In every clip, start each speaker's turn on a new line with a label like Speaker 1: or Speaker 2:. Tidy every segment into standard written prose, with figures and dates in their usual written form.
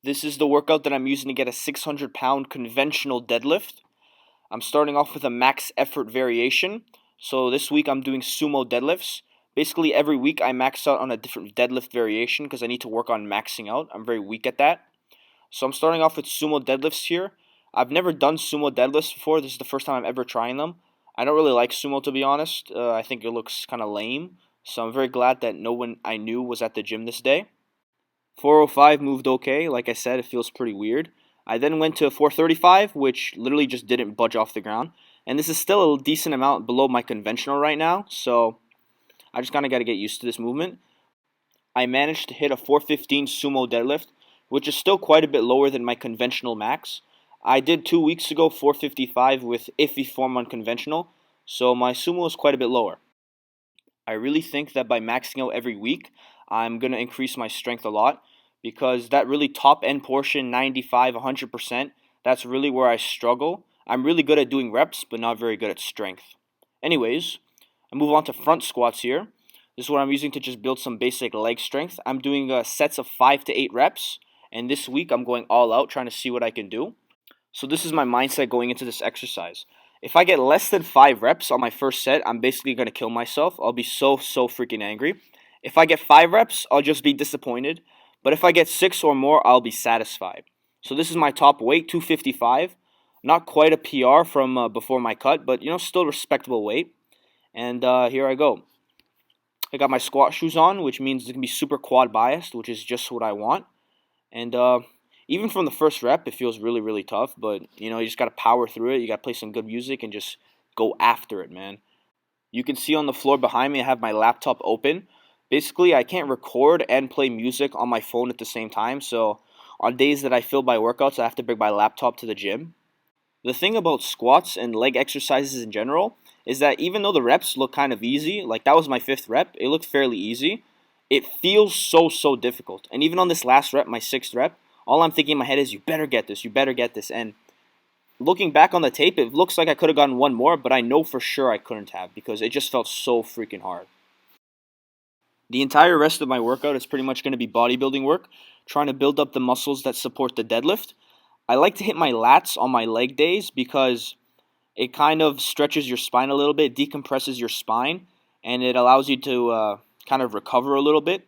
Speaker 1: This is the workout that I'm using to get a 600-pound conventional deadlift. I'm starting off with a max effort variation. So this week I'm doing sumo deadlifts. Basically every week I max out on a different deadlift variation because I need to work on maxing out. I'm very weak at that. So I'm starting off with sumo deadlifts here. I've never done sumo deadlifts before. This is the first time I'm ever trying them. I don't really like sumo, to be honest. I think it looks kind of lame. So I'm very glad that no one I knew was at the gym this day. 405 moved okay. Like I said, it feels pretty weird. I then went to 435, which literally just didn't budge off the ground. And this is still a decent amount below my conventional right now, so I just kind of got to get used to this movement. I managed to hit a 415 sumo deadlift, which is still quite a bit lower than my conventional max. I did 2 weeks ago 455 with iffy form on conventional, so my sumo is quite a bit lower. I really think that by maxing out every week, I'm going to increase my strength a lot because that really top end portion, 95, 100%, that's really where I struggle. I'm really good at doing reps, but not very good at strength. Anyways, I move on to front squats here. This is what I'm using to just build some basic leg strength. I'm doing sets of 5 to 8 reps, and this week I'm going all out trying to see what I can do. So this is my mindset going into this exercise. If I get less than 5 reps on my first set, I'm basically going to kill myself. I'll be so freaking angry. If I get 5 reps, I'll just be disappointed. But if I get 6 or more, I'll be satisfied. So this is my top weight, 255. Not quite a PR from before my cut, but still respectable weight. And here I go. I got my squat shoes on, which means it's going to be super quad biased, which is just what I want. And even from the first rep, it feels really tough, but you just got to power through it. You got to play some good music and just go after it, man. You can see on the floor behind me, I have my laptop open. Basically, I can't record and play music on my phone at the same time, so on days that I fill my workouts, I have to bring my laptop to the gym. The thing about squats and leg exercises in general is that even though the reps look kind of easy, like that was my 5th rep, it looked fairly easy, it feels so difficult. And even on this last rep, my 6th rep, all I'm thinking in my head is, you better get this, you better get this. And looking back on the tape, it looks like I could have gotten one more, but I know for sure I couldn't have because it just felt so freaking hard. The entire rest of my workout is pretty much going to be bodybuilding work, trying to build up the muscles that support the deadlift. I like to hit my lats on my leg days because it kind of stretches your spine a little bit, decompresses your spine, and it allows you to kind of recover a little bit.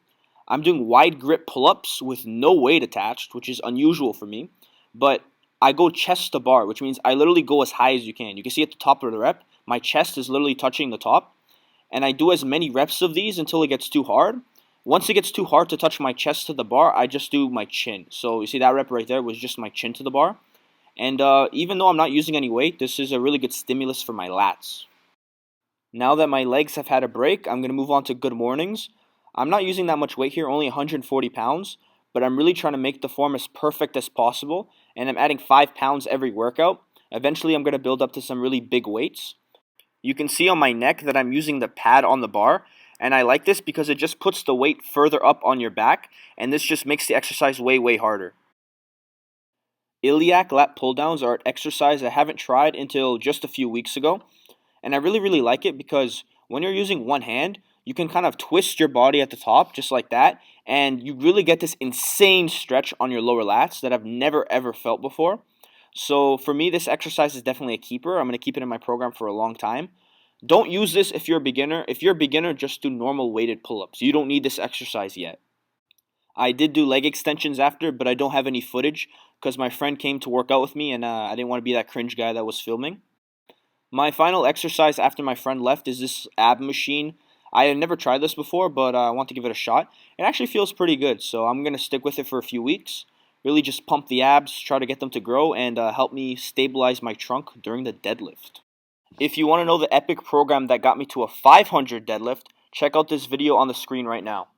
Speaker 1: I'm doing wide grip pull-ups with no weight attached, which is unusual for me, but I go chest to bar, which means I literally go as high as you can. You can see at the top of the rep, my chest is literally touching the top, and I do as many reps of these until it gets too hard. Once it gets too hard to touch my chest to the bar, I just do my chin. So you see that rep right there was just my chin to the bar. And even though I'm not using any weight, this is a really good stimulus for my lats. Now that my legs have had a break, I'm going to move on to good mornings. I'm not using that much weight here, only 140 pounds, but I'm really trying to make the form as perfect as possible, and I'm adding 5 pounds every workout. Eventually, I'm going to build up to some really big weights. You can see on my neck that I'm using the pad on the bar, and I like this because it just puts the weight further up on your back, and this just makes the exercise way harder. Iliac Lat Pull-downs are an exercise I haven't tried until just a few weeks ago, and I really like it because when you're using one hand, you can kind of twist your body at the top just like that, and you really get this insane stretch on your lower lats that I've never ever felt before. So for me, this exercise is definitely a keeper. I'm going to keep it in my program for a long time. Don't use this if you're a beginner. If you're a beginner, just do normal weighted pull-ups. You don't need this exercise yet. I did do leg extensions after, but I don't have any footage because my friend came to work out with me and I didn't want to be that cringe guy that was filming. My final exercise after my friend left is this ab machine. I had never tried this before, but I want to give it a shot. It actually feels pretty good, so I'm going to stick with it for a few weeks. Really just pump the abs, try to get them to grow, and help me stabilize my trunk during the deadlift. If you want to know the epic program that got me to a 500 deadlift, check out this video on the screen right now.